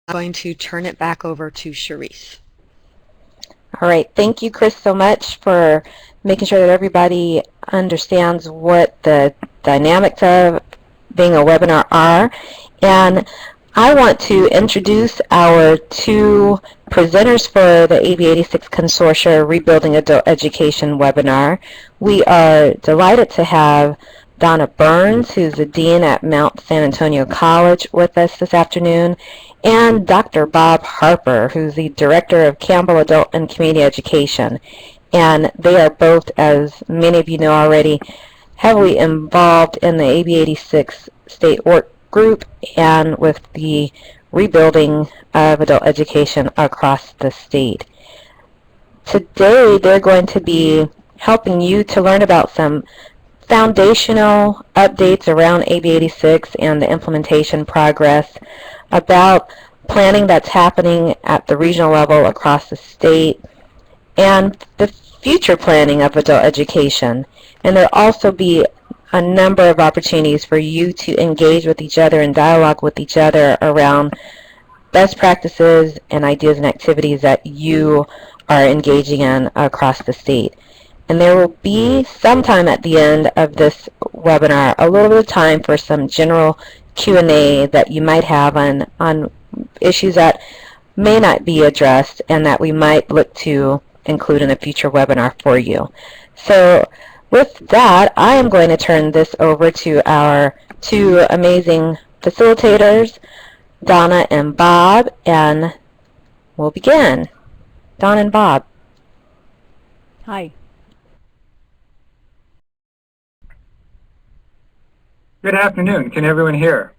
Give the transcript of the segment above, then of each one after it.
going to turn it back over to Charisse. All right, thank you, Chris, so much for making sure that everybody understands what the dynamics of being a webinar are. And I want to introduce our two presenters for the AB86 Consortia Rebuilding Adult Education webinar. We are delighted to have Donna Burns, who's the Dean at Mount San Antonio College, with us this afternoon, and Dr. Bob Harper, who's the Director of Campbell Adult and Community Education. And they are both, as many of you know already, heavily involved in the AB86 state work group and with the rebuilding of adult education across the state. Today, they're going to be helping you to learn about some foundational updates around AB86 and the implementation progress, about planning that's happening at the regional level across the state, and the future planning of adult education. And there'll also be a number of opportunities for you to engage with each other and dialogue with each other around best practices and ideas and activities that you are engaging in across the state. And there will be some time at the end of this webinar, a little bit of time for some general Q&A that you might have on issues that may not be addressed and that we might look to include in a future webinar for you. So with that, I am going to turn this over to our two amazing facilitators, Donna and Bob, and we'll begin. Donna and Bob. Hi. Good afternoon. Can everyone hear?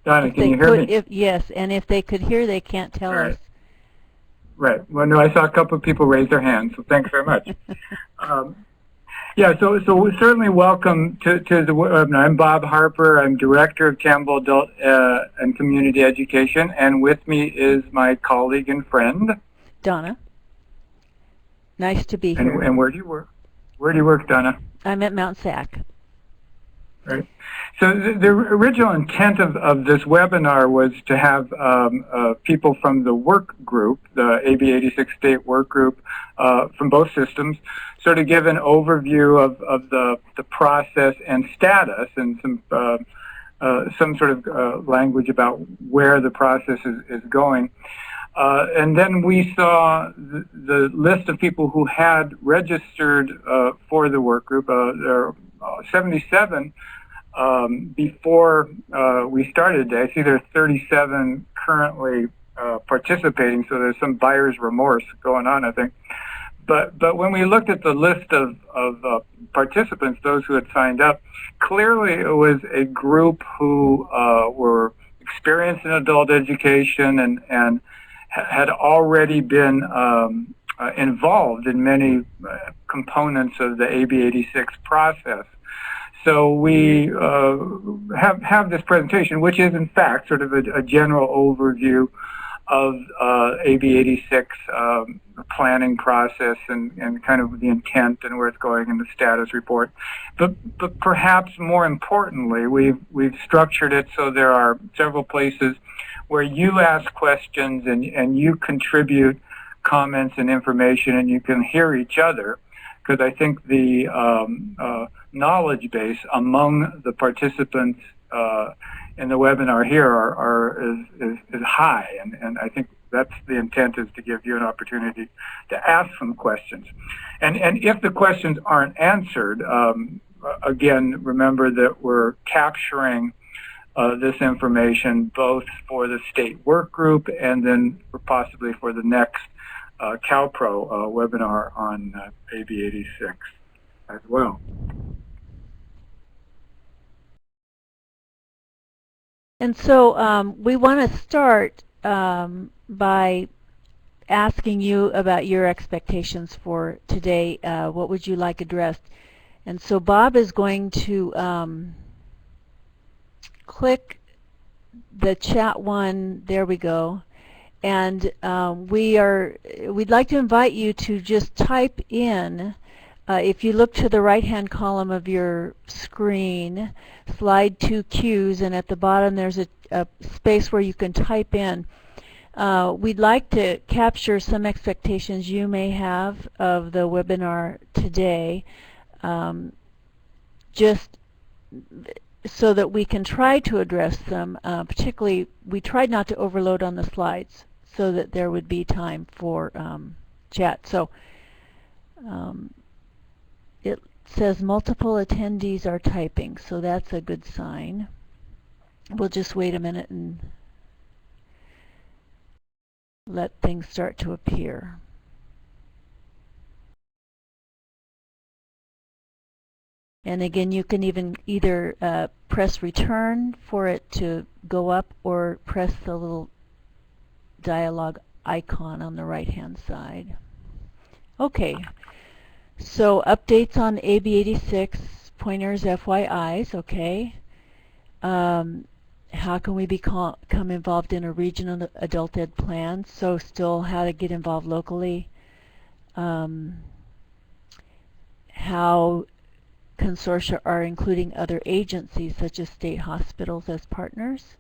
Donna, can you hear me? Yes, and if they could hear, they can't tell us. Right. Well, no, I saw a couple of people raise their hands, so thanks very much. Yeah, so certainly welcome to the webinar. I'm Bob Harper. I'm Director of Campbell Adult and Community Education, and with me is my colleague and friend, Donna. Nice to be here. And where do you work? Where do you work, Donna? I'm at Mount SAC. Right. So the original intent of this webinar was to have people from the work group, the AB86 state work group, from both systems, sort of give an overview of the process and status, and some sort of language about where the process is going. And then we saw the list of people who had registered for the work group. There are 77 before we started today. I see there are 37 currently participating, so there's some buyer's remorse going on, I think. But when we looked at the list of participants, those who had signed up, clearly it was a group who were experienced in adult education and had already been involved in many components of the AB86 process. So we have this presentation, which is in fact sort of a general overview of AB86 planning process and kind of the intent and where it's going in the status report. But perhaps more importantly, we've structured it so there are several places where you ask questions and you contribute comments and information, and you can hear each other, because I think the knowledge base among the participants in the webinar here is high, and I think that's the intent, is to give you an opportunity to ask some questions. And if the questions aren't answered, again, remember that we're capturing this information both for the state work group and then possibly for the next CalPro webinar on AB86 as well. And so we want to start by asking you about your expectations for today. What would you like addressed? And so Bob is going to click the chat one. There we go. And we'd like to invite you to just type in if you look to the right-hand column of your screen, slide 2 Qs, and at the bottom there's a space where you can type in. We'd like to capture some expectations you may have of the webinar today, just so that we can try to address them. Particularly, we tried not to overload on the slides so that there would be time for chat. So it says multiple attendees are typing, so that's a good sign. We'll just wait a minute and let things start to appear. And again, you can even either press return for it to go up, or press the little dialog icon on the right-hand side. Okay, so updates on AB 86, pointers, FYIs, okay. How can we become involved in a regional adult ed plan? So still how to get involved locally. How consortia are including other agencies such as state hospitals as partners.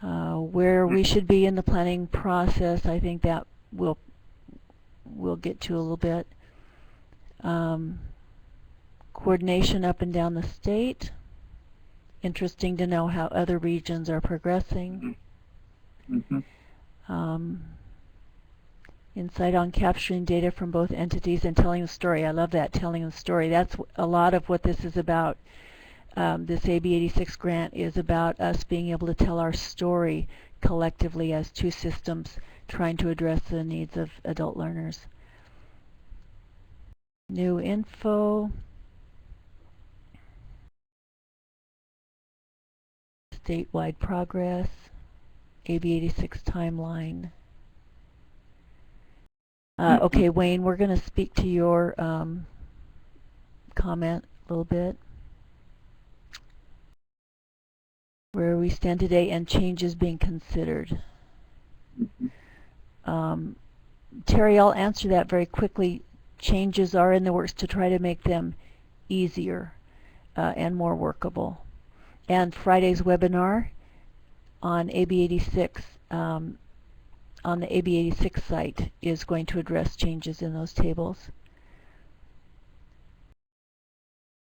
Where we should be in the planning process, I think that we'll get to a little bit. Coordination up and down the state. Interesting to know how other regions are progressing. Insight on capturing data from both entities and telling a story. I love that, telling a story. That's a lot of what this is about. This AB 86 grant is about us being able to tell our story collectively as two systems trying to address the needs of adult learners. New info. Statewide progress. AB 86 timeline. Okay, Wayne, we're going to speak to your comment a little bit. Where we stand today and changes being considered. Terry, I'll answer that very quickly. Changes are in the works to try to make them easier and more workable. And Friday's webinar on AB 86 on the AB 86 site is going to address changes in those tables.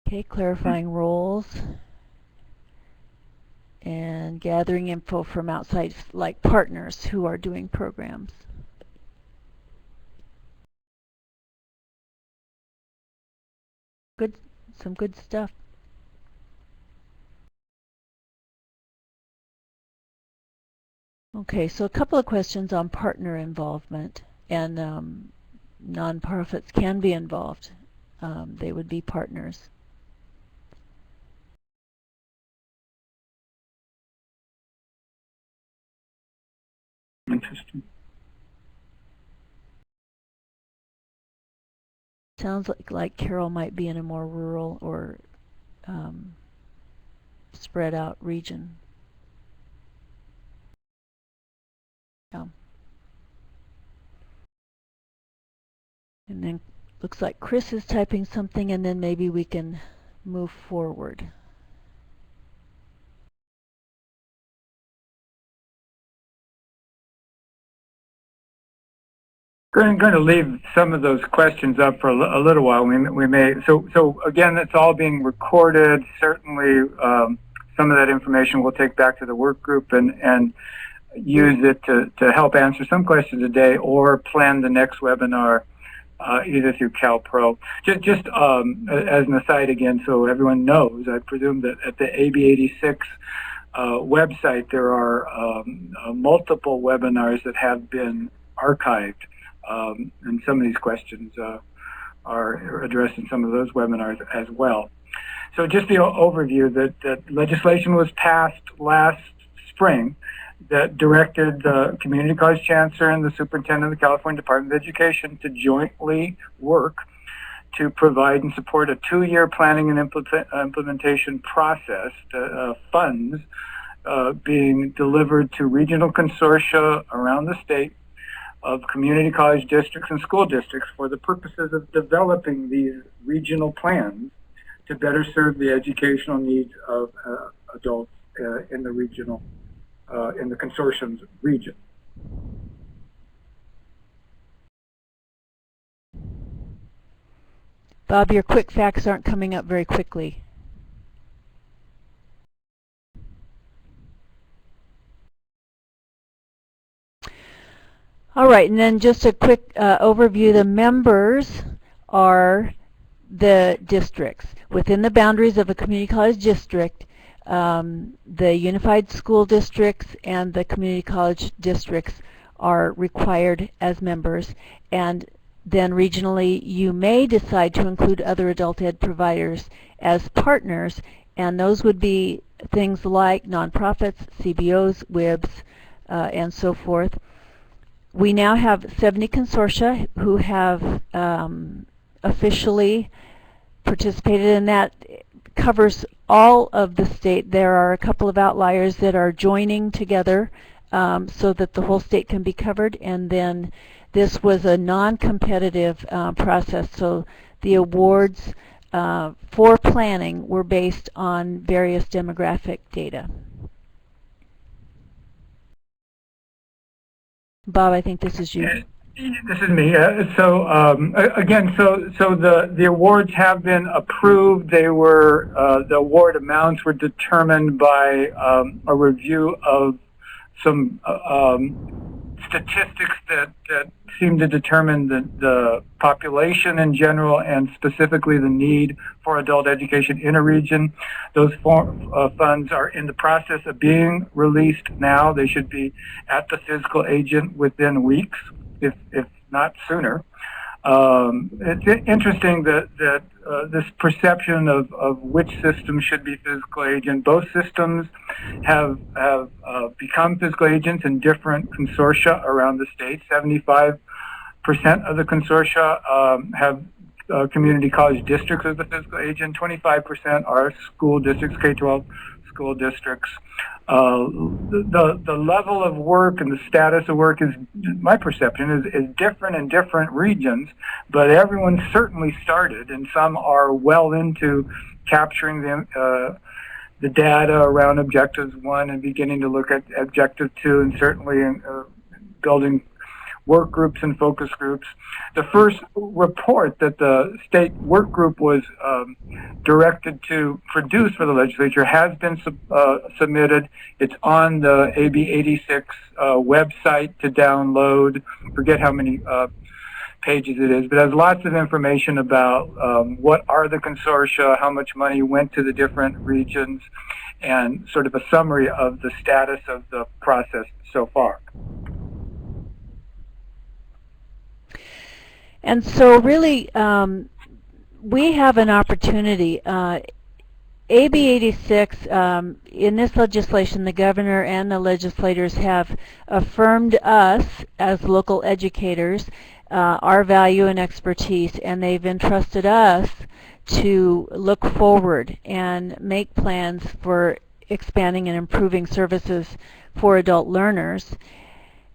Okay, clarifying roles and gathering info from outside, like partners who are doing programs. Good, some good stuff. Okay, so a couple of questions on partner involvement, and nonprofits can be involved. They would be partners. Interesting. Sounds like Carol might be in a more rural or spread out region. Yeah. And then looks like Chris is typing something, and then maybe we can move forward. Going to leave some of those questions up for a little while. We may. So again, it's all being recorded. Certainly, some of that information we'll take back to the work group and use it to help answer some questions today, or plan the next webinar either through CalPro. Just as an aside again, so everyone knows, I presume that at the AB 86 website there are multiple webinars that have been archived. And some of these questions are addressed in some of those webinars as well. So just the overview that legislation was passed last spring that directed the Community College Chancellor and the Superintendent of the California Department of Education to jointly work to provide and support a 2-year planning and implementation process, funds being delivered to regional consortia around the state of community college districts and school districts for the purposes of developing these regional plans to better serve the educational needs of adults in the regional, in the consortium's region. Bob, your quick facts aren't coming up very quickly. All right, and then just a quick overview. The members are the districts. Within the boundaries of a community college district, the unified school districts and the community college districts are required as members, and then regionally you may decide to include other adult ed providers as partners, and those would be things like nonprofits, CBOs, WIBs, and so forth. We now have 70 consortia who have officially participated, and that covers all of the state. There are a couple of outliers that are joining together so that the whole state can be covered, and then this was a non-competitive process, so the awards for planning were based on various demographic data. Bob, I think this is you. This is me. Again, so the awards have been approved. They were the award amounts were determined by a review of some statistics that seem to determine the population in general and specifically the need for adult education in a region. Those funds are in the process of being released now. They should be at the fiscal agent within weeks, if not sooner. It's interesting that this perception of which system should be fiscal agent. Both systems have become fiscal agents in different consortia around the state. 75% of the consortia have community college districts as the fiscal agent. 25% are school districts, K-12 school districts. The level of work and the status of work is, my perception, is different in different regions, but everyone certainly started, and some are well into capturing the data around objectives 1 and beginning to look at objective 2, and certainly in building work groups and focus groups. The first report that the state work group was directed to produce for the legislature has been submitted. It's on the AB 86 website to download. Forget how many pages it is, but it has lots of information about what are the consortia, how much money went to the different regions, and sort of a summary of the status of the process so far. And so really, we have an opportunity. AB 86, in this legislation, the governor and the legislators have affirmed us as local educators, our value and expertise, and they've entrusted us to look forward and make plans for expanding and improving services for adult learners.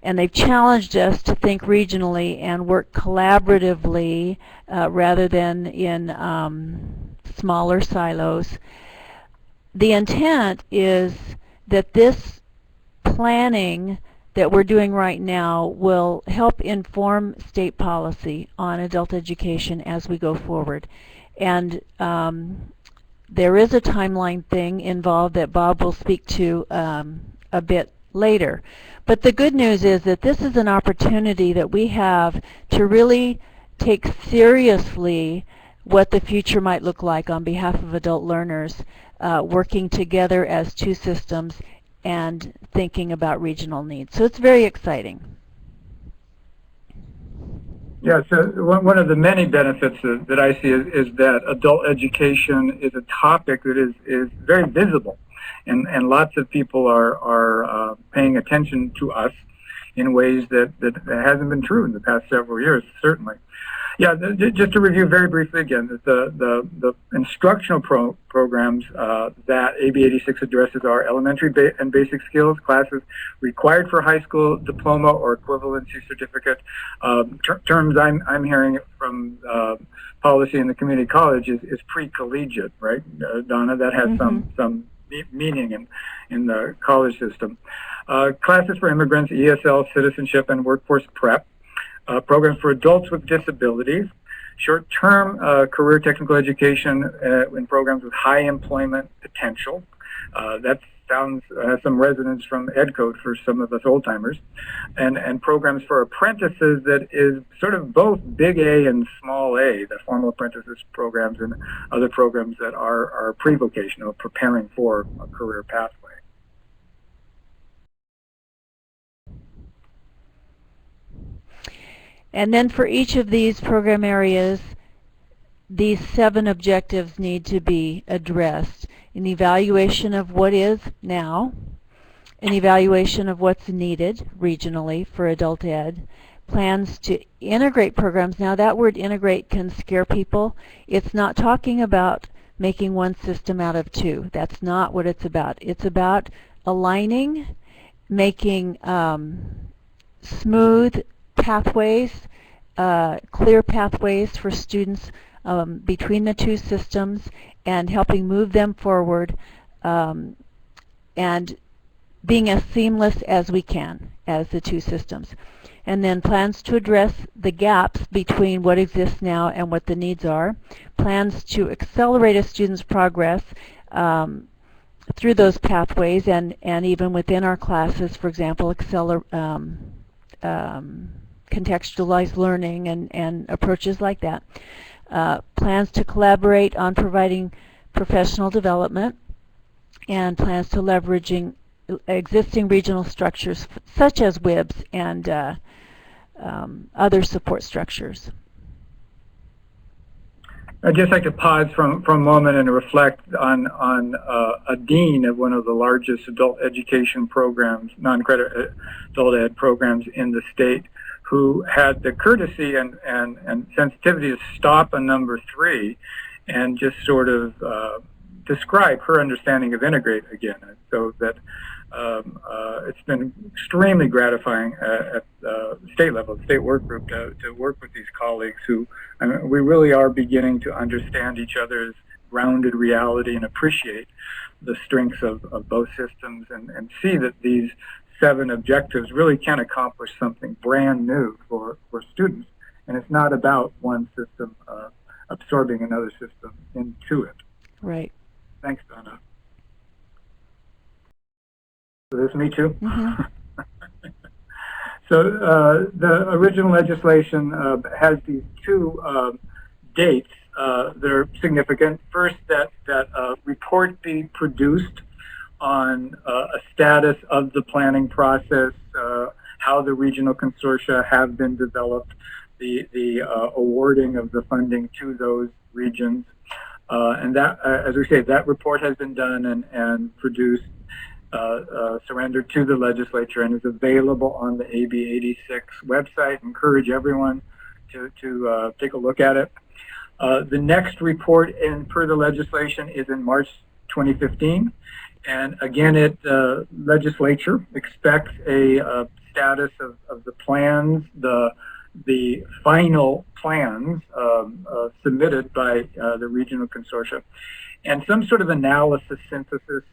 And they've challenged us to think regionally and work collaboratively rather than in smaller silos. The intent is that this planning that we're doing right now will help inform state policy on adult education as we go forward. And there is a timeline thing involved that Bob will speak to a bit later. But the good news is that this is an opportunity that we have to really take seriously what the future might look like on behalf of adult learners, working together as two systems and thinking about regional needs. So it's very exciting. Yeah, so one of the many benefits that I see is that adult education is a topic that is very visible. And lots of people are paying attention to us in ways that hasn't been true in the past several years, certainly. Yeah, just to review very briefly again, the instructional programs that AB 86 addresses are elementary and basic skills classes required for high school diploma or equivalency certificate. Terms I'm hearing from policy in the community college is pre-collegiate, right, Donna? That has some meaning in the college system. Classes for immigrants, ESL, citizenship, and workforce prep. Programs for adults with disabilities, short-term career technical education in programs with high employment potential. That has some resonance from Ed Code for some of us old-timers. And programs for apprentices that is sort of both big A and small A, the formal apprentices programs and other programs that are pre-vocational, preparing for a career pathway. And then for each of these program areas, these 7 objectives need to be addressed. An evaluation of what is now, an evaluation of what's needed regionally for adult ed, plans to integrate programs. Now that word integrate can scare people. It's not talking about making one system out of 2. That's not what it's about. It's about aligning, making smooth pathways, clear pathways for students between the 2 systems and helping move them forward and being as seamless as we can as the 2 systems. And then plans to address the gaps between what exists now and what the needs are. Plans to accelerate a student's progress through those pathways and even within our classes, for example, contextualized learning and approaches like that. Plans to collaborate on providing professional development, and plans to leveraging existing regional structures such as WIBs and other support structures. I'd just like to pause for a moment and reflect on a dean of one of the largest adult education programs, non-credit adult ed programs in the state, who had the courtesy and sensitivity to stop a number 3 and just sort of describe her understanding of integrate again. So that it's been extremely gratifying at the state level, the state work group, to work with these colleagues who, I mean, we really are beginning to understand each other's grounded reality and appreciate the strengths of both systems and see that these 7 objectives really can accomplish something brand new for students. And it's not about one system absorbing another system into it. Right. Thanks, Donna. So this is me too. So the original legislation has these 2 dates that are significant. First, that report be produced on a status of the planning process, how the regional consortia have been developed, the awarding of the funding to those regions. And that, as we say, that report has been done and produced, surrendered to the legislature and is available on the AB 86 website. Encourage everyone to take a look at it. The next report per the legislation is in March 2015. And again, legislature expects a status of the plans, the final plans submitted by the regional consortia, and some sort of analysis synthesis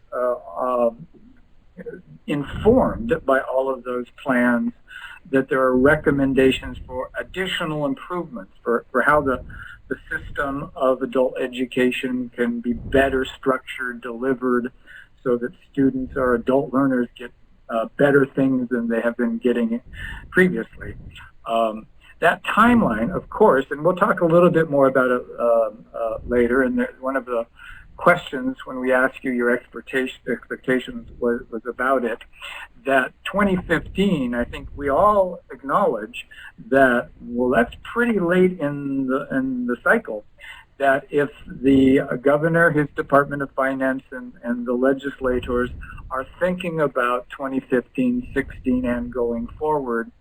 informed by all of those plans that there are recommendations for additional improvements for how the system of adult education can be better structured, delivered, so that students or adult learners get better things than they have been getting previously. That timeline, of course, and we'll talk a little bit more about it later, and one of the questions when we ask you your expectations was about it, that 2015, I think we all acknowledge that, well, that's pretty late in the cycle. that if the governor, his Department of Finance, and the legislators are thinking about 2015, 16, and going forward,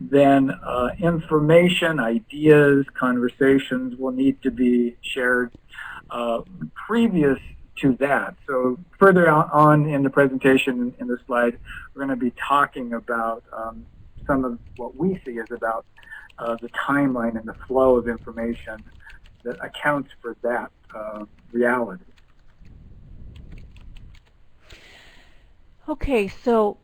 then information, ideas, conversations will need to be shared previous to that. So further on in the presentation, in the slide, we're going to be talking about some of what we see as about the timeline and the flow of information that accounts for that reality. Okay, so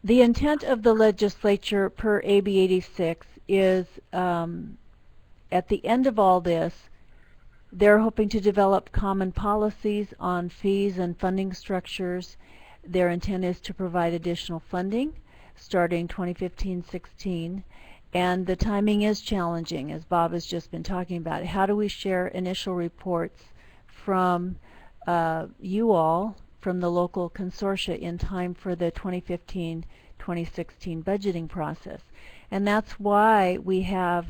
the intent of the legislature per AB 86 is at the end of all this, they're hoping to develop common policies on fees and funding structures. Their intent is to provide additional funding starting 2015-16. And the timing is challenging, as Bob has just been talking about. How do we share initial reports from you all, from the local consortia, in time for the 2015-2016 budgeting process? And that's why we have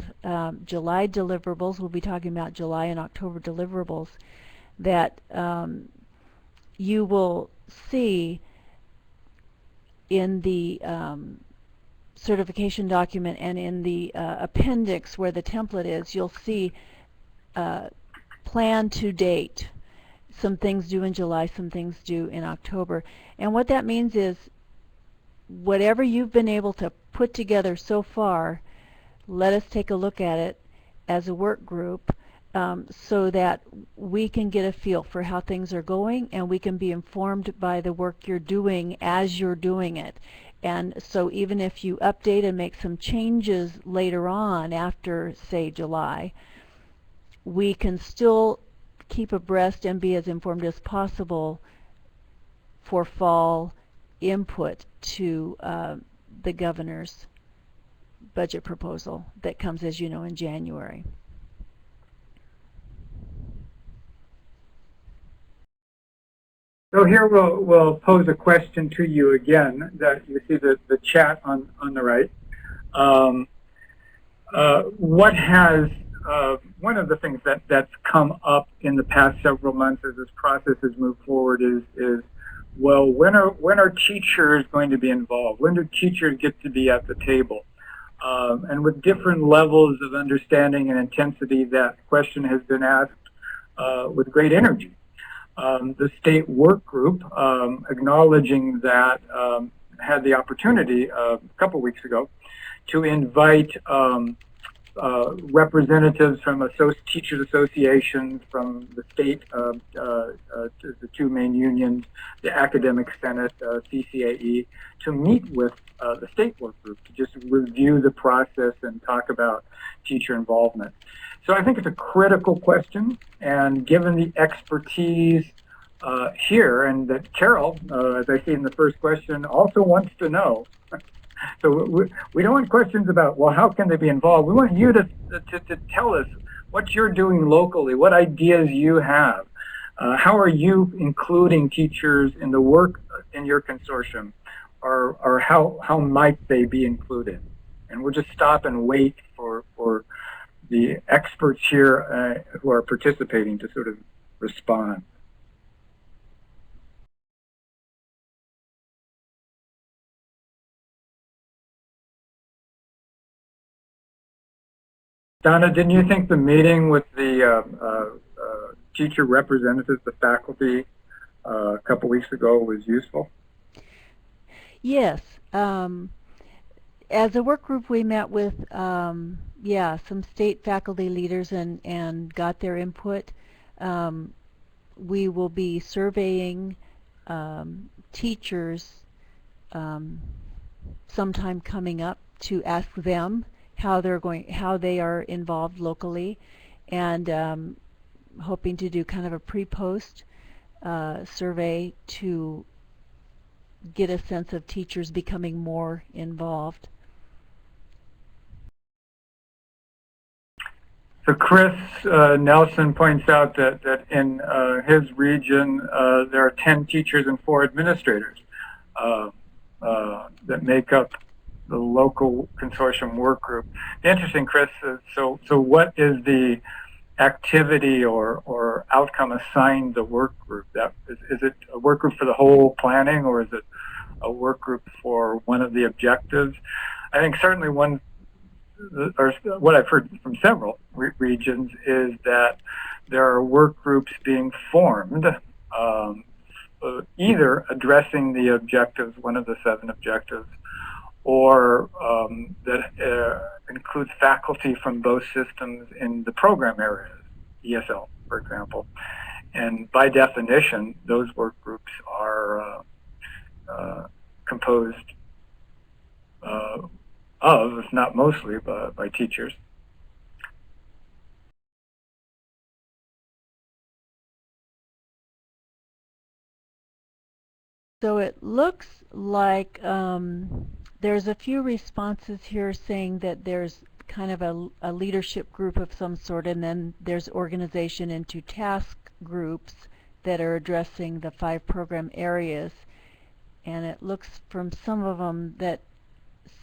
July deliverables. We'll be talking about July and October deliverables that you will see in the certification document, and in the appendix where the template is, you'll see plan to date. Some things due in July, some things due in October. And what that means is whatever you've been able to put together so far, let us take a look at it as a work group so that we can get a feel for how things are going, and we can be informed by the work you're doing as you're doing it. And so even if you update and make some changes later on after, say, July, we can still keep abreast and be as informed as possible for fall input to the governor's budget proposal that comes, as you know, in January. So here we'll pose a question to you again. That you see the chat on the right. What has one of the things that's come up in the past several months as this process has moved forward is well, when are teachers going to be involved? When do teachers get to be at the table? And with different levels of understanding and intensity, that question has been asked with great energy. The state work group, acknowledging that, had the opportunity a couple weeks ago to invite representatives from teachers associations, from the state, the two main unions, the Academic Senate, CCAE, to meet with the state work group to just review the process and talk about teacher involvement. So I think it's a critical question, and given the expertise here, and that Carol, as I see in the first question, also wants to know. So we don't want questions about, well, how can they be involved? We want you to tell us what you're doing locally, what ideas you have. How are you including teachers in the work in your consortium, or how might they be included? And we'll just stop and wait for the experts here who are participating to sort of respond. Donna, didn't you think the meeting with the teacher representatives, the faculty, a couple weeks ago was useful? Yes. As a work group, we met with some state faculty leaders and got their input. We will be surveying teachers sometime coming up to ask them how they are involved locally, and hoping to do kind of a pre-post survey to get a sense of teachers becoming more involved. So Chris Nelson points out that in his region there are 10 teachers and 4 administrators that make up the local consortium work group. Interesting, Chris. So what is the activity or outcome assigned the work group? Is it a work group for the whole planning, or is it a work group for one of the objectives? I think certainly one, or what I've heard from several regions, is that there are work groups being formed, either addressing the objectives, one of the 7 objectives, or that includes faculty from both systems in the program areas, ESL, for example. And by definition, those work groups are composed of, if not mostly, by teachers. So it looks like there's a few responses here saying that there's kind of a leadership group of some sort, and then there's organization into task groups that are addressing the 5 program areas. And it looks from some of them that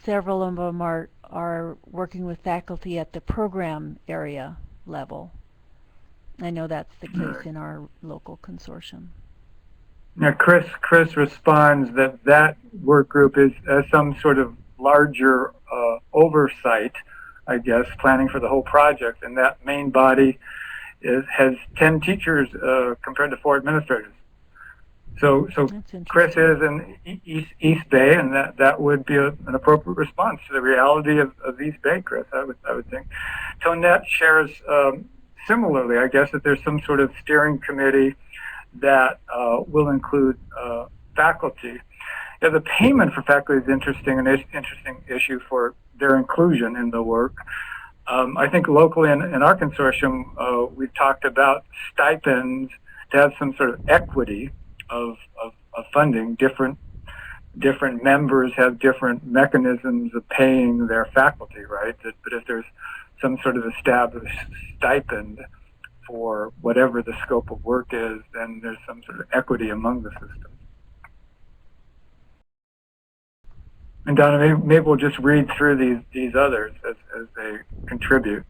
several of them are working with faculty at the program area level. I know that's the case in our local consortium. Now, Chris responds that work group is some sort of larger oversight, I guess, planning for the whole project, and that main body has 10 teachers compared to 4 administrators. So Chris is in East Bay, and that would be an appropriate response to the reality of East Bay, Chris, I would think. Tonette shares similarly, I guess, that there's some sort of steering committee that will include faculty. Yeah, the payment for faculty is an interesting issue for their inclusion in the work. I think locally in our consortium, we've talked about stipends to have some sort of equity of funding. Different members have different mechanisms of paying their faculty, right? But if there's some sort of established stipend for whatever the scope of work is, then there's some sort of equity among the systems. And Donna, maybe we'll just read through these others as they contribute.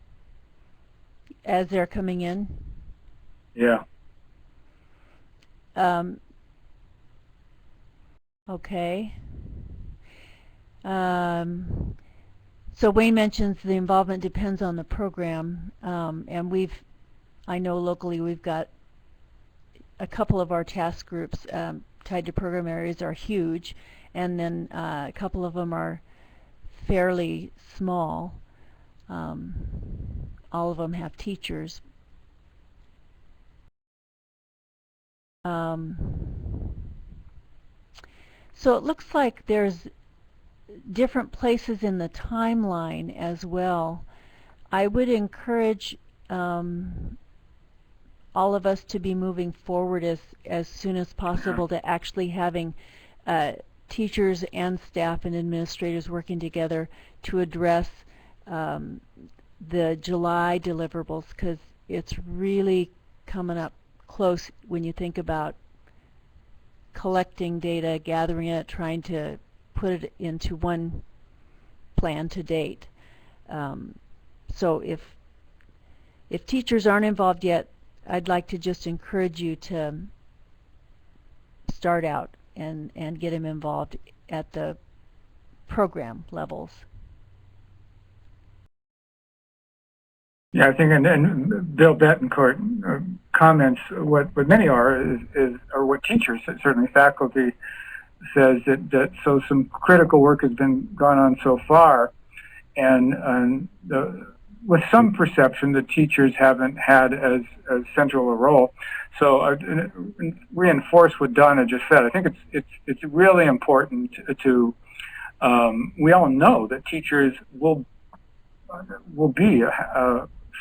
As they're coming in? Yeah. Okay. So Wayne mentions the involvement depends on the program, and I know locally we've got a couple of our task groups tied to program areas are huge, and then a couple of them are fairly small. All of them have teachers. So it looks like there's different places in the timeline as well. I would encourage all of us to be moving forward as soon as possible to actually having teachers and staff and administrators working together to address the July deliverables, because it's really coming up close when you think about collecting data, gathering it, trying to put it into one plan to date. So if teachers aren't involved yet, I'd like to just encourage you to start out and get them involved at the program levels. Yeah, I think, and Bill Betancourt comments what many are or what teachers, certainly faculty, says that so some critical work has been gone on so far, and with some perception that teachers haven't had as central a role. So I reinforce what Donna just said. I think it's really important to we all know that teachers will be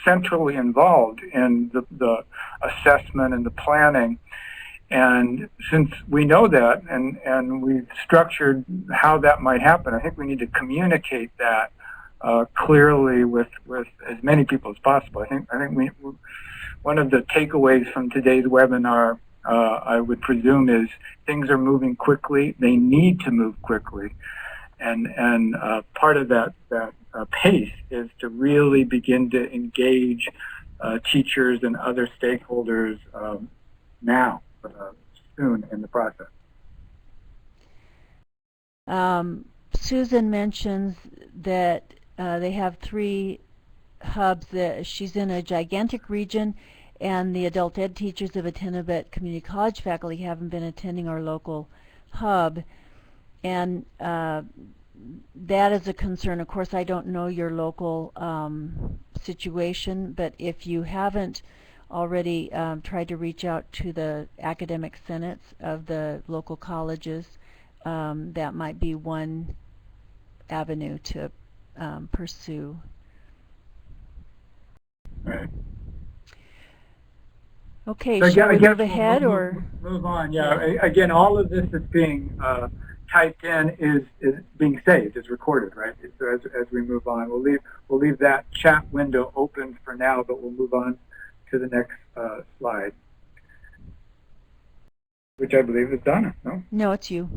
centrally involved in the assessment and the planning. And since we know that and we've structured how that might happen, I think we need to communicate that clearly with as many people as possible. I think one of the takeaways from today's webinar, I would presume, is things are moving quickly. They need to move quickly, and part of that pace is to really begin to engage teachers and other stakeholders now, soon in the process. Susan mentions that they have 3 hubs. She's in a gigantic region, and the adult ed teachers have attended, but community college faculty haven't been attending our local hub. And that is a concern. Of course, I don't know your local situation, but if you haven't already tried to reach out to the academic senates of the local colleges, that might be one avenue to pursue. Right. Okay, so shall we guess move ahead or move on? Yeah. Again, all of this is being typed in, is being saved, is recorded, right? So as we move on, we'll leave that chat window open for now, but we'll move on to the next slide, which I believe is Donna. No? No, it's you.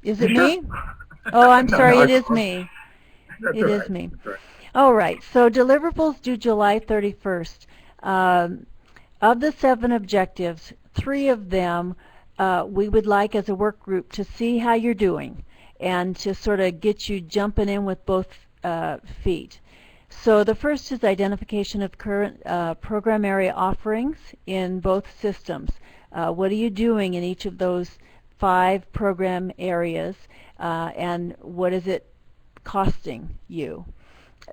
Is it Sure? me? Oh, I'm No, sorry, no, it is me. That's It all is right. me. That's all right. All right, so deliverables due July 31st. Of the 7 objectives, 3 of them we would like as a work group to see how you're doing and to sort of get you jumping in with both feet. So the first is identification of current program area offerings in both systems. What are you doing in each of those 5 program areas, and what is it costing you?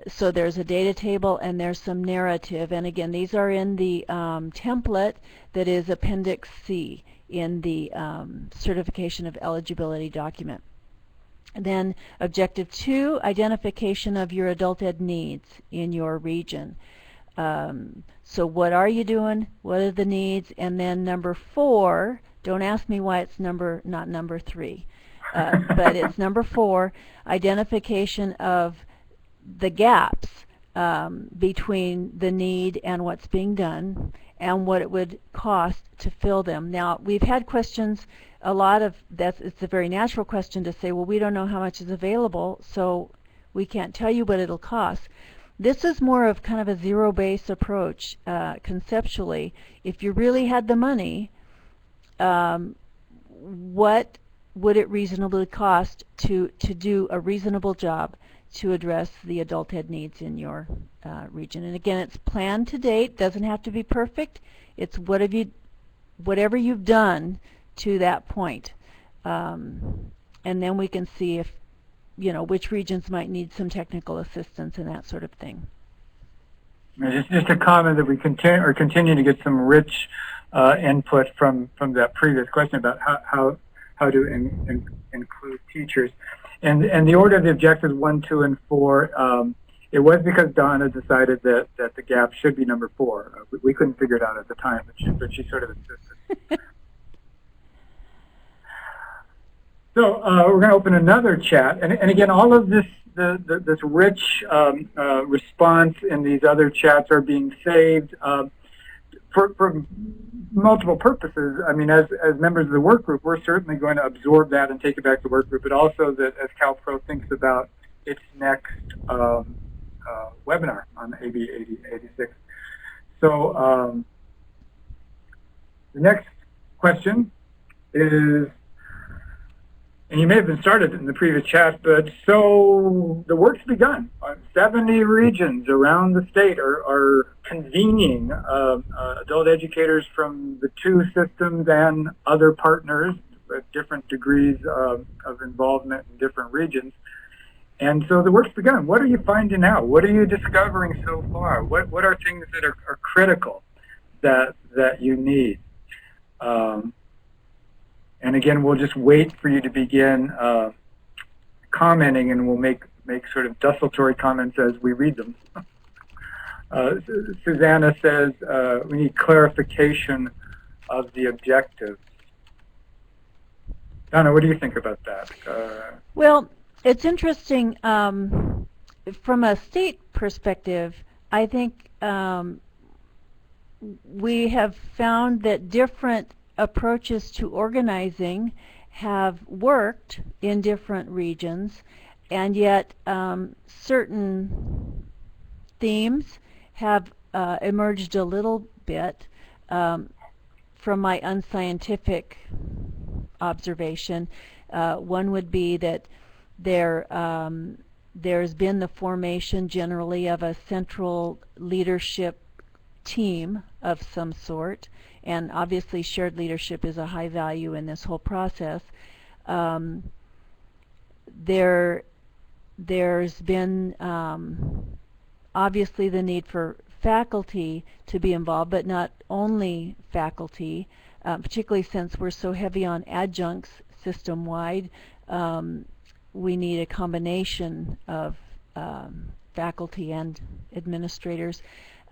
So there's a data table and there's some narrative, and again these are in the template that is Appendix C in the certification of eligibility document. And then objective 2, identification of your adult ed needs in your region. So what are you doing, what are the needs, and then number 4, don't ask me why it's not number 3, but it's number 4, identification of the gaps between the need and what's being done and what it would cost to fill them. Now, we've had questions, it's a very natural question to say, well, we don't know how much is available, so we can't tell you what it'll cost. This is more of kind of a zero-base approach conceptually. If you really had the money, what would it reasonably cost to do a reasonable job to address the adult ed needs in your region? And again, it's planned to date, doesn't have to be perfect. It's whatever you've done to that point. And then we can see if, which regions might need some technical assistance and that sort of thing. Just a comment that we continue to get some rich input from that previous question about how to include teachers. And the order of the objectives 1, 2, and 4, it was because Donna decided that the gap should be number 4. We couldn't figure it out at the time, but she sort of insisted. So we're going to open another chat, and again, all of this rich response in these other chats are being saved for multiple purposes. I mean, as members of the work group, we're certainly going to absorb that and take it back to the work group, but also that as CalPro thinks about its next webinar on AB 86. So the next question is, and you may have been started in the previous chat, but so the work's begun. 70 regions around the state are convening adult educators from the 2 systems and other partners with different degrees of involvement in different regions. And so the work's begun. What are you finding out? What are you discovering so far? What are things that are critical that you need? And again, we'll just wait for you to begin commenting, and we'll make sort of desultory comments as we read them. Susanna says we need clarification of the objectives. Donna, what do you think about that? Well, it's interesting from a state perspective. I think we have found that different approaches to organizing have worked in different regions, and yet certain themes have emerged a little bit from my unscientific observation. One would be that there's been the formation generally of a central leadership team of some sort, and obviously shared leadership is a high value in this whole process. There's been obviously the need for faculty to be involved, but not only faculty, particularly since we're so heavy on adjuncts system-wide. We need a combination of faculty and administrators.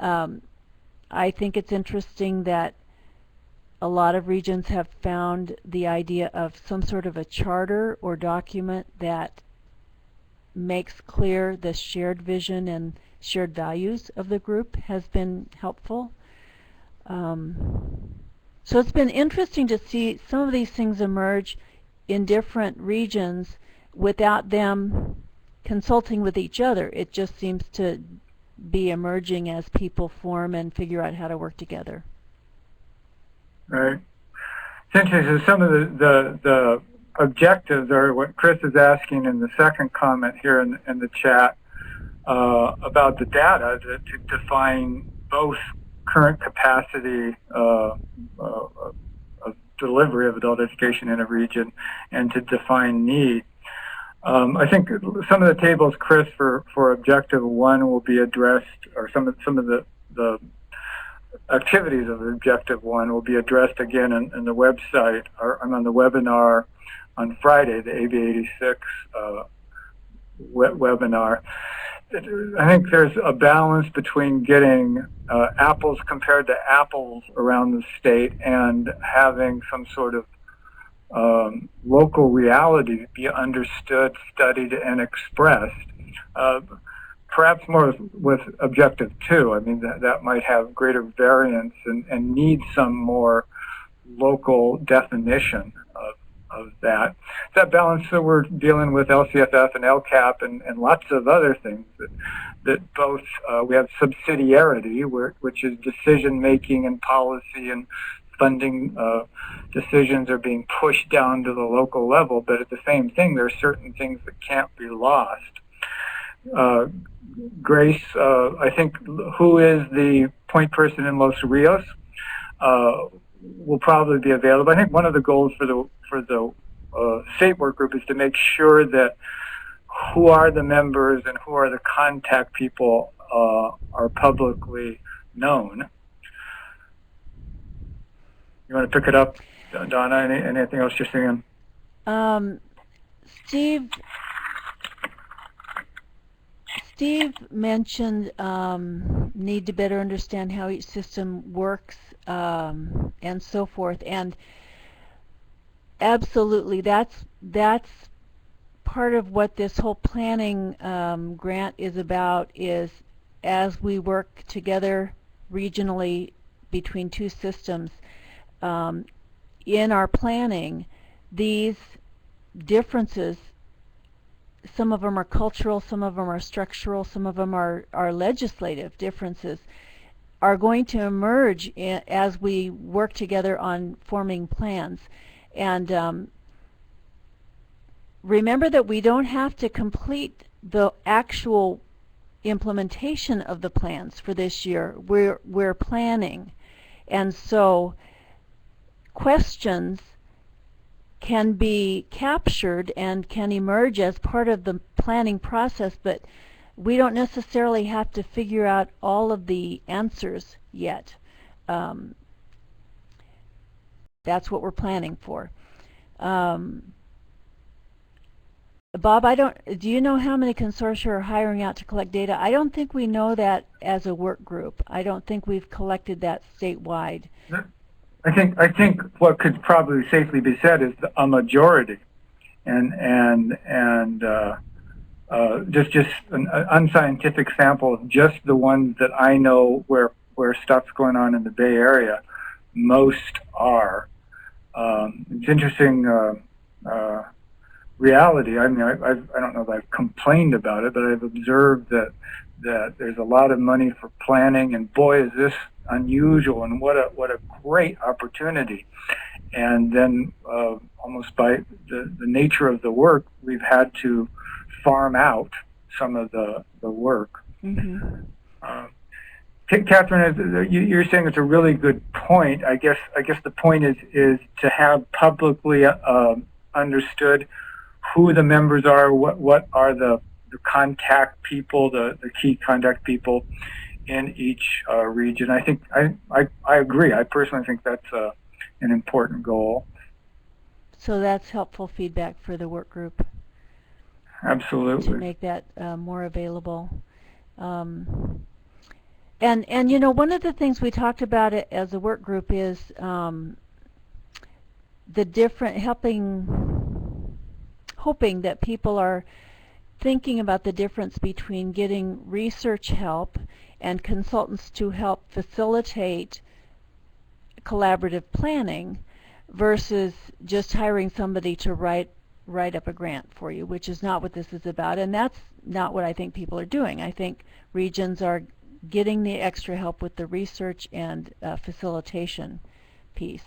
I think it's interesting that a lot of regions have found the idea of some sort of a charter or document that makes clear the shared vision and shared values of the group has been helpful. So it's been interesting to see some of these things emerge in different regions without them consulting with each other. It just seems to be emerging as people form and figure out how to work together. Right. It's interesting. So some of the objectives are what Chris is asking in the second comment here in the chat about the data to define both current capacity of delivery of adult education in a region and to define need. I think some of the tables, Chris, for objective 1 will be addressed, or some of the activities of objective 1 will be addressed again in the website. I'm on the webinar on Friday, the AB86 webinar. I think there's a balance between getting apples compared to apples around the state and having some sort of local reality be understood, studied, and expressed. Perhaps more with objective 2. I mean, that might have greater variance and need some more local definition of that. That balance that we're dealing with LCFF and LCAP and lots of other things that both we have subsidiarity, which is decision making and policy and funding decisions are being pushed down to the local level, but at the same thing, there are certain things that can't be lost. Grace, I think, who is the point person in Los Rios, will probably be available. I think one of the goals for the state work group is to make sure that who are the members and who are the contact people are publicly known. You want to pick it up, Donna? Anything else you're seeing? Steve mentioned need to better understand how each system works and so forth, and absolutely that's part of what this whole planning grant is about, is as we work together regionally between two systems, in our planning, these differences, some of them are cultural, some of them are structural, some of them are legislative differences, are going to emerge as we work together on forming plans. And remember that we don't have to complete the actual implementation of the plans for this year. We're planning. And so questions can be captured and can emerge as part of the planning process, but we don't necessarily have to figure out all of the answers yet. That's what we're planning for. Bob, do you know how many consortia are hiring out to collect data? I don't think we know that as a work group. I don't think we've collected that statewide. I think what could probably safely be said is a majority, and just an unscientific sample of just the ones that I know where stuff's going on in the Bay Area. Most are. It's interesting. reality. I mean, I don't know if I've complained about it, but I've observed that there's a lot of money for planning, and boy, is this unusual, and what a great opportunity. And then almost by the nature of the work, we've had to farm out some of the work. Mm-hmm. Catherine, you're saying it's a really good point. I guess the point is to have publicly understood who the members are, what are the contact people, the key contact people in each region. I think I agree. I personally think that's an important goal. So that's helpful feedback for the work group. Absolutely. To make that more available. And you know, one of the things we talked about it as a work group is the different hoping that people are thinking about the difference between getting research help and consultants to help facilitate collaborative planning versus just hiring somebody to write up a grant for you, which is not what this is about, and that's not what I think people are doing. I think regions are getting the extra help with the research and facilitation piece.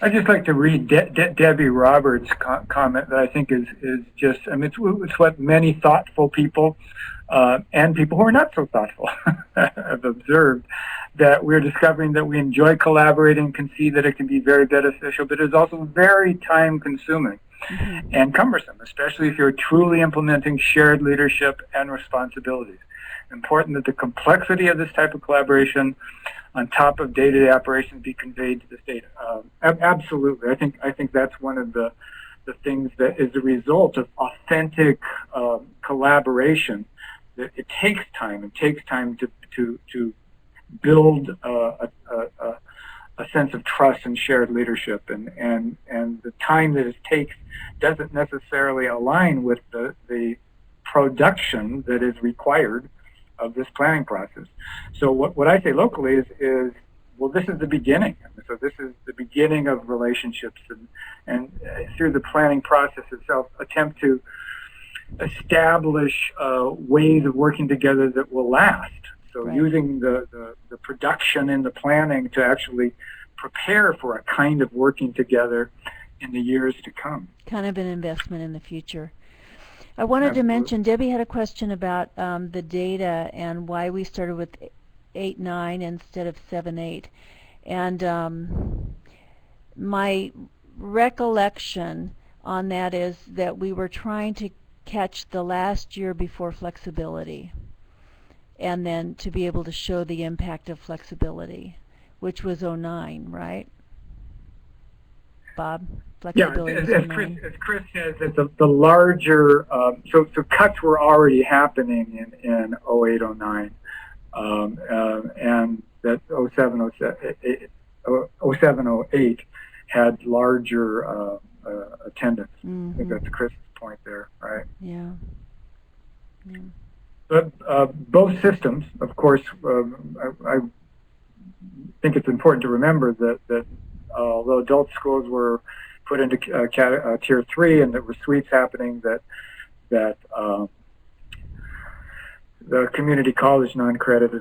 I'd just like to read Debbie Roberts' comment that I think is just, I mean, it's what many thoughtful people and people who are not so thoughtful have observed, that we're discovering that we enjoy collaborating, can see that it can be very beneficial, but it's also very time-consuming and cumbersome, especially if you're truly implementing shared leadership and responsibilities. Important that the complexity of this type of collaboration on top of day-to-day operations be conveyed to the state. Absolutely. I think that's one of the things that is the result of authentic collaboration. That it takes time. It takes time to build a sense of trust and shared leadership, and the time that it takes doesn't necessarily align with the production that is required of this planning process. So what I say locally is well, this is the beginning. So this is the beginning of relationships, and through the planning process itself, attempt to establish ways of working together that will last. So using the production and the planning to actually prepare for a kind of working together in the years to come. Kind of an investment in the future. I wanted to mention, Debbie had a question about the data and why we started with 8-9 instead of 7-8. And my recollection on that is that we were trying to catch the last year before flexibility, and then to be able to show the impact of flexibility, which was 09, right, Bob? Flexibility as Chris says, that the larger, so cuts were already happening in 08, 09, and that 07, 08 had larger attendance. I think that's Chris's point there, right? Yeah. But both systems, of course, I think it's important to remember that although adult schools were put into tier 3 and there were sweeps happening, that the community college non-credit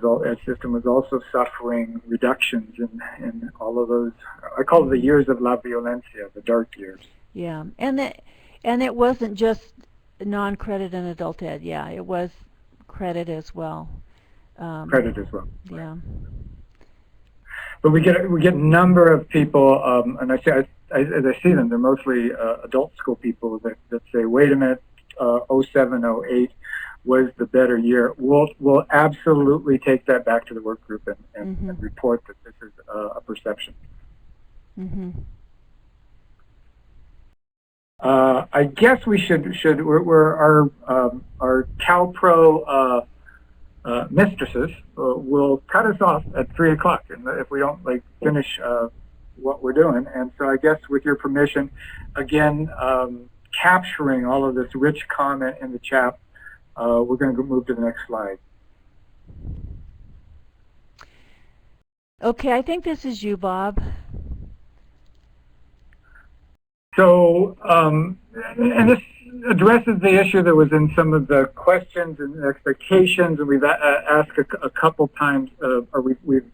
system was also suffering reductions in all of those. I call it the years of la violencia, the dark years. Yeah, and it wasn't just non-credit and adult ed. Yeah, it was credit as well. Credit as well. Yeah. But we get a number of people, and as I see them, they're mostly adult school people that say, wait a minute, 07, 08 was the better year. We'll absolutely take that back to the work group and report that this is a perception. I guess we should we're our CalPro mistresses will cut us off at 3 o'clock, and if we don't finish what we're doing. And so I guess with your permission, again, capturing all of this rich comment in the chat, we're going to move to the next slide. Okay, I think this is you, Bob. So, and this addresses the issue that was in some of the questions and expectations, and we've asked a couple times, or we've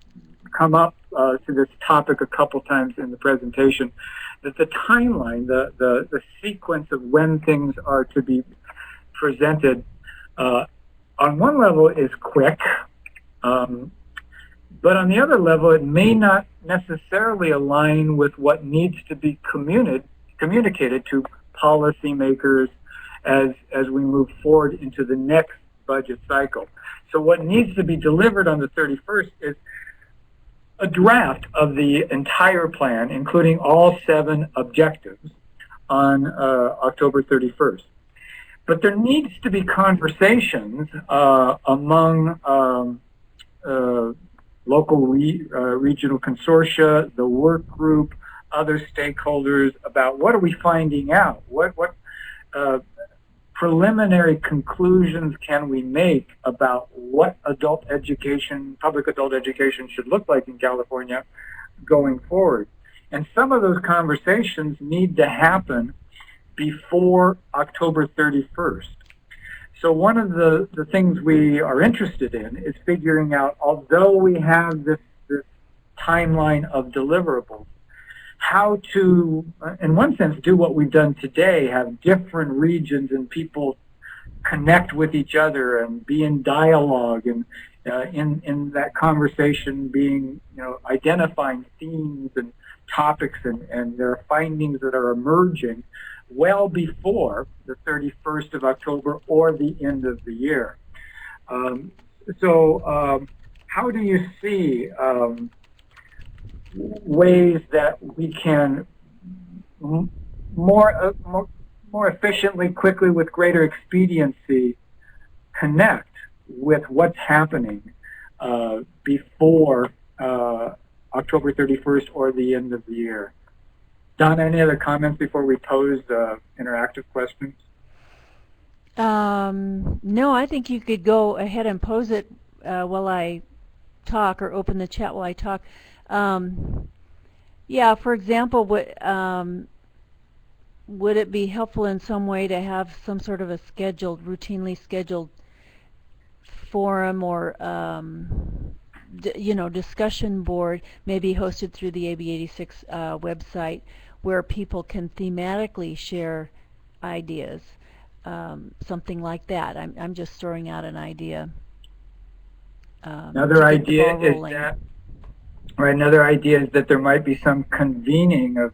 come up to this topic a couple times in the presentation, that the timeline, the sequence of when things are to be presented, on one level is quick, but on the other level, it may not necessarily align with what needs to be communicated to policymakers as we move forward into the next budget cycle. So what needs to be delivered on the 31st is a draft of the entire plan, including all 7 objectives, on October 31st. But there needs to be conversations among local regional consortia, the work group, other stakeholders about what are we finding out? What preliminary conclusions can we make about what adult education, public adult education should look like in California going forward? And some of those conversations need to happen before October 31st. So one of the things we are interested in is figuring out, although we have this timeline of deliverables, how to, in one sense, do what we've done today, have different regions and people connect with each other and be in dialogue, and in that conversation being, identifying themes and topics and their findings that are emerging well before the 31st of October or the end of the year. So how do you see ways that we can more efficiently, quickly, with greater expediency, connect with what's happening before October 31st or the end of the year? Donna, any other comments before we pose interactive questions? No, I think you could go ahead and pose it while I talk, or open the chat while I talk. Yeah, for example, would it be helpful in some way to have some sort of a routinely scheduled forum or discussion board, maybe hosted through the AB86 website, where people can thematically share ideas, something like that. I'm just throwing out an idea. Another idea is that there might be some convening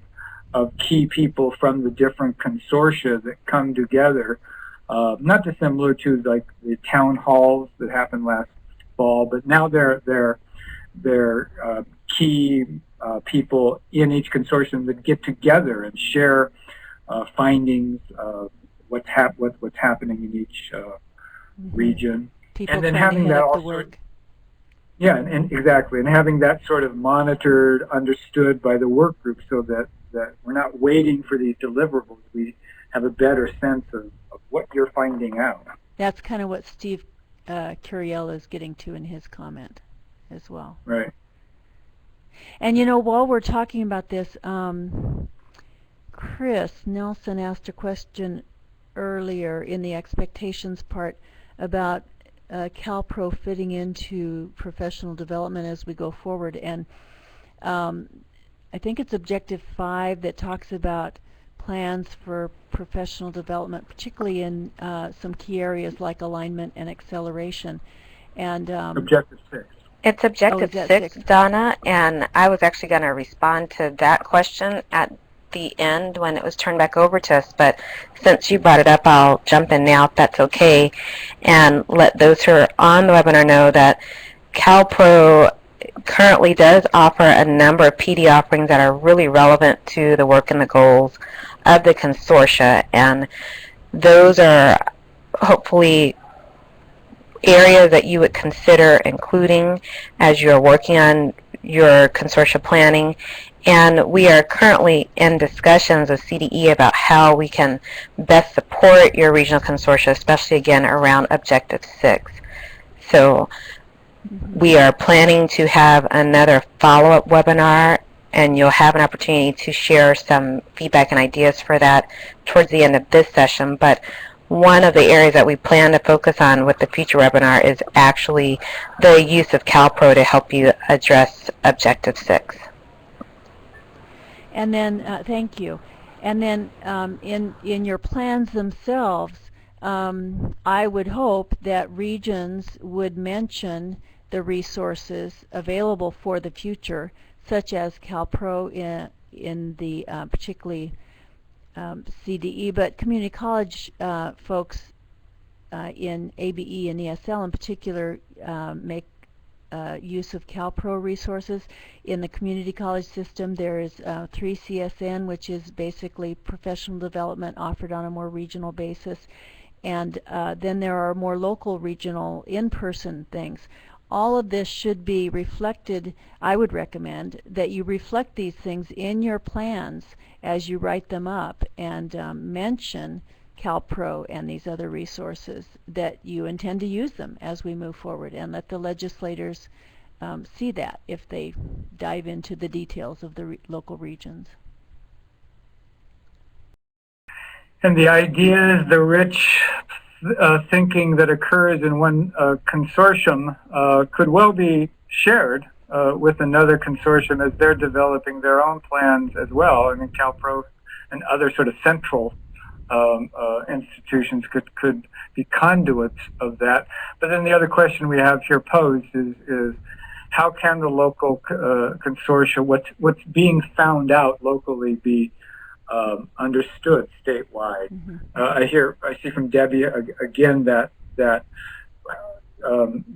of key people from the different consortia that come together, not dissimilar to like the town halls that happened last fall, but now they're key people in each consortium that get together and share findings of what's happening in each region, people and then trying having to head that up the also, work. yeah, and exactly, and having that sort of monitored, understood by the work group, so that we're not waiting for these deliverables. We have a better sense of what you're finding out. That's kind of what Steve Curiel is getting to in his comment as well. Right. And while we're talking about this, Chris Nelson asked a question earlier in the expectations part about CalPro fitting into professional development as we go forward. And I think it's Objective 5 that talks about plans for professional development, particularly in some key areas like alignment and acceleration. And Objective 6. It's Objective 6, Donna, and I was actually going to respond to that question at the end when it was turned back over to us, but since you brought it up, I'll jump in now if that's okay, and let those who are on the webinar know that CalPro currently does offer a number of PD offerings that are really relevant to the work and the goals of the consortia, and those are hopefully areas that you would consider including as you're working on your consortia planning. And we are currently in discussions with CDE about how we can best support your regional consortia, especially again around Objective 6. So we are planning to have another follow-up webinar and you'll have an opportunity to share some feedback and ideas for that towards the end of this session. But one of the areas that we plan to focus on with the future webinar is actually the use of CalPro to help you address Objective 6. And then, thank you. And then in your plans themselves, I would hope that regions would mention the resources available for the future, such as CalPro in the particularly CDE, but community college folks in ABE and ESL in particular make use of CalPro resources. In the community college system, there is 3CSN, which is basically professional development offered on a more regional basis. And then there are more local, regional, in-person things. All of this should be reflected. I would recommend that you reflect these things in your plans as you write them up, and mention CalPro and these other resources, that you intend to use them as we move forward, and let the legislators see that if they dive into the details of the local regions. And the idea is the rich thinking that occurs in one consortium could well be shared with another consortium as they're developing their own plans as well. I mean, CalPro and other sort of central institutions could be conduits of that. But then the other question we have here posed is how can the local consortia, what's being found out locally, be understood statewide? Mm-hmm. I see from Debbie again that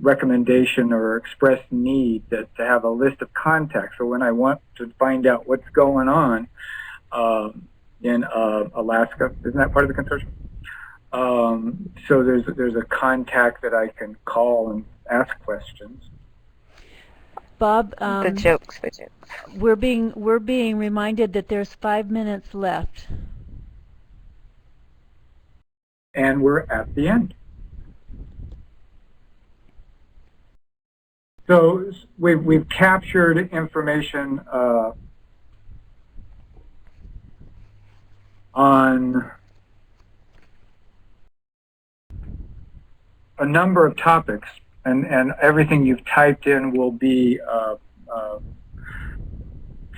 recommendation or expressed need to have a list of contacts. So when I want to find out what's going on in Alaska, isn't that part of the consortium? So there's a contact that I can call and ask questions. Bob, The jokes. we're being reminded that there's 5 minutes left. And we're at the end. So we've captured information on a number of topics, and everything you've typed in will be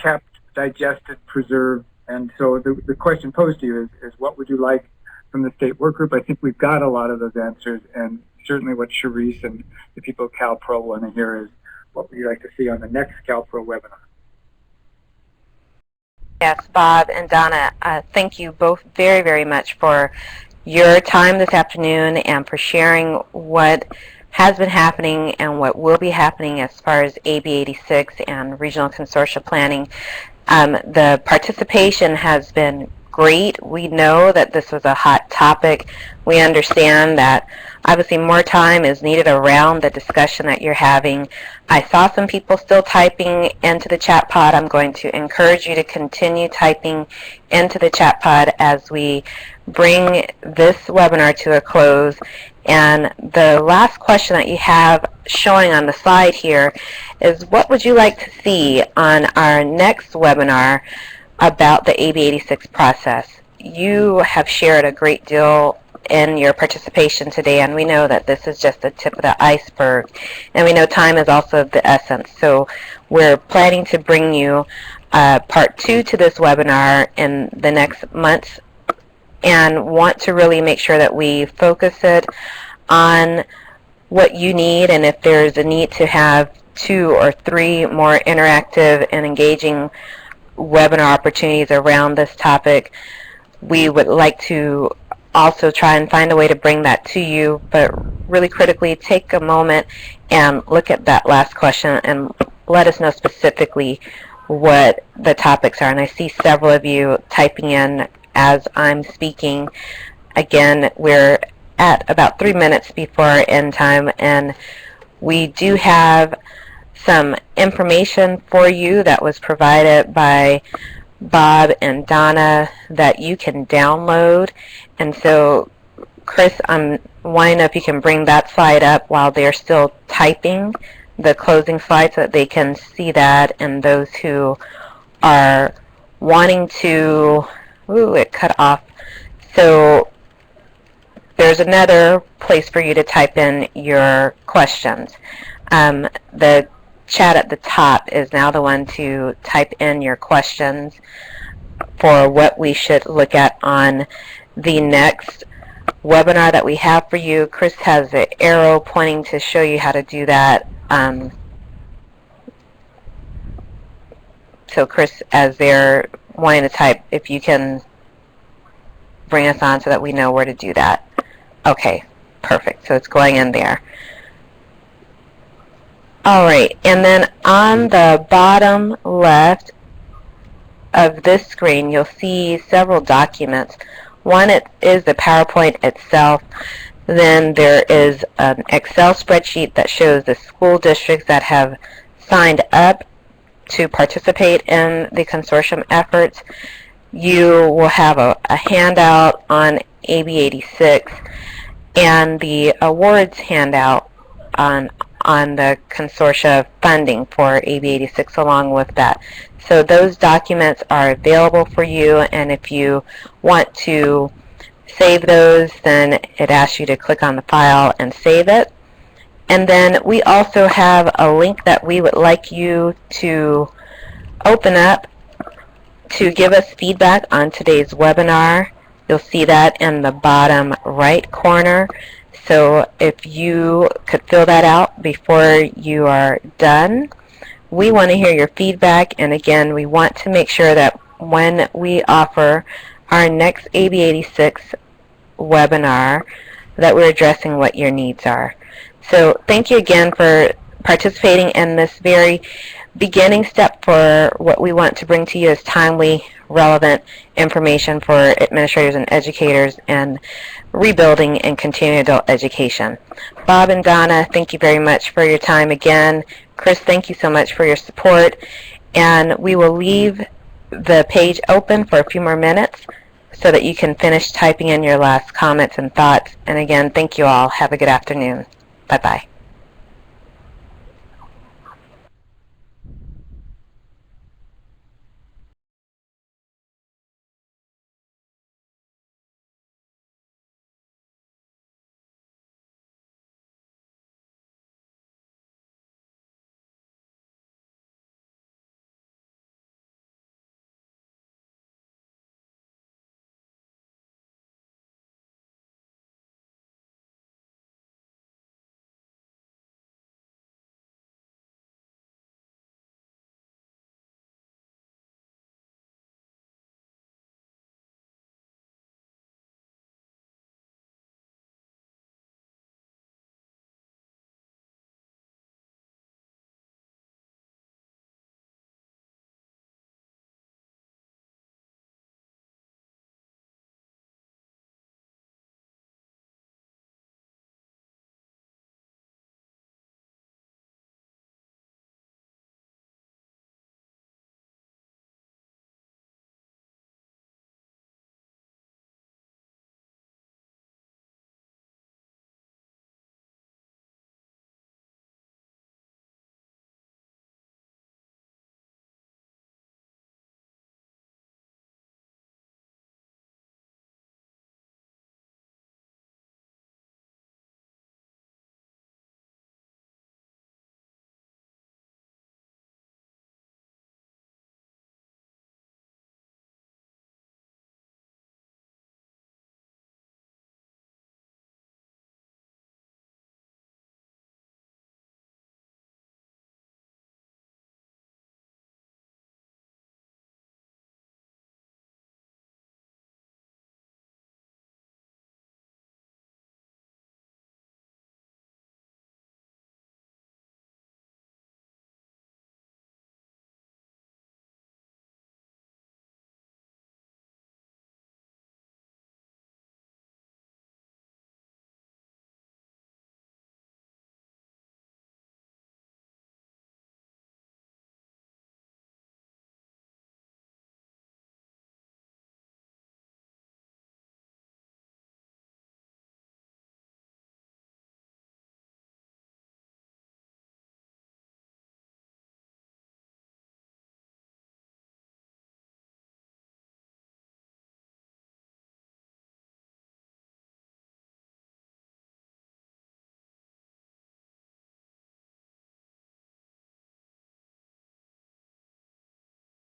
kept, digested, preserved. And so the question posed to you is what would you like from the state work group? I think we've got a lot of those answers, and certainly what Charisse and the people at CalPro want to hear is what would you like to see on the next CalPro webinar? Yes, Bob and Donna, thank you both very, very much for your time this afternoon and for sharing what has been happening and what will be happening as far as AB 86 and regional consortia planning. The participation has been great. We know that this was a hot topic. We understand that obviously more time is needed around the discussion that you're having. I saw some people still typing into the chat pod. I'm going to encourage you to continue typing into the chat pod as we bring this webinar to a close. And the last question that you have showing on the slide here is, what would you like to see on our next webinar about the AB 86 process? You have shared a great deal in your participation today, and we know that this is just the tip of the iceberg, and we know time is also of the essence. So we're planning to bring you part 2 to this webinar in the next months, and want to really make sure that we focus it on what you need, and if there's a need to have 2 or 3 more interactive and engaging webinar opportunities around this topic, we would like to also try and find a way to bring that to you. But really critically, take a moment and look at that last question and let us know specifically what the topics are. And I see several of you typing in as I'm speaking. Again, we're at about 3 minutes before end time, and we do have some information for you that was provided by Bob and Donna that you can download. And so, Chris, I'm wanting to know if you can bring that slide up while they're still typing the closing slide so that they can see that, and those who are wanting to, ooh, it cut off. So there's another place for you to type in your questions. The chat at the top is now the one to type in your questions for what we should look at on the next webinar that we have for you. Chris has the arrow pointing to show you how to do that. So Chris, as they're wanting to type, if you can bring us on so that we know where to do that. Okay, perfect. So it's going in there. All right, and then on the bottom left of this screen, you'll see several documents. One is the PowerPoint itself. Then there is an Excel spreadsheet that shows the school districts that have signed up to participate in the consortium efforts. You will have a handout on AB 86 and the awards handout on the consortia funding for AB 86 along with that. So those documents are available for you, and if you want to save those, then it asks you to click on the file and save it. And then we also have a link that we would like you to open up to give us feedback on today's webinar. You'll see that in the bottom right corner. So if you could fill that out before you are done. We want to hear your feedback, and again, we want to make sure that when we offer our next AB 86 webinar that we're addressing what your needs are. So thank you again for participating in this very beginning step for what we want to bring to you as timely, relevant information for administrators and educators and rebuilding and continuing adult education. Bob and Donna, thank you very much for your time again. Chris, thank you so much for your support. And we will leave the page open for a few more minutes so that you can finish typing in your last comments and thoughts. And again, thank you all. Have a good afternoon. Bye-bye.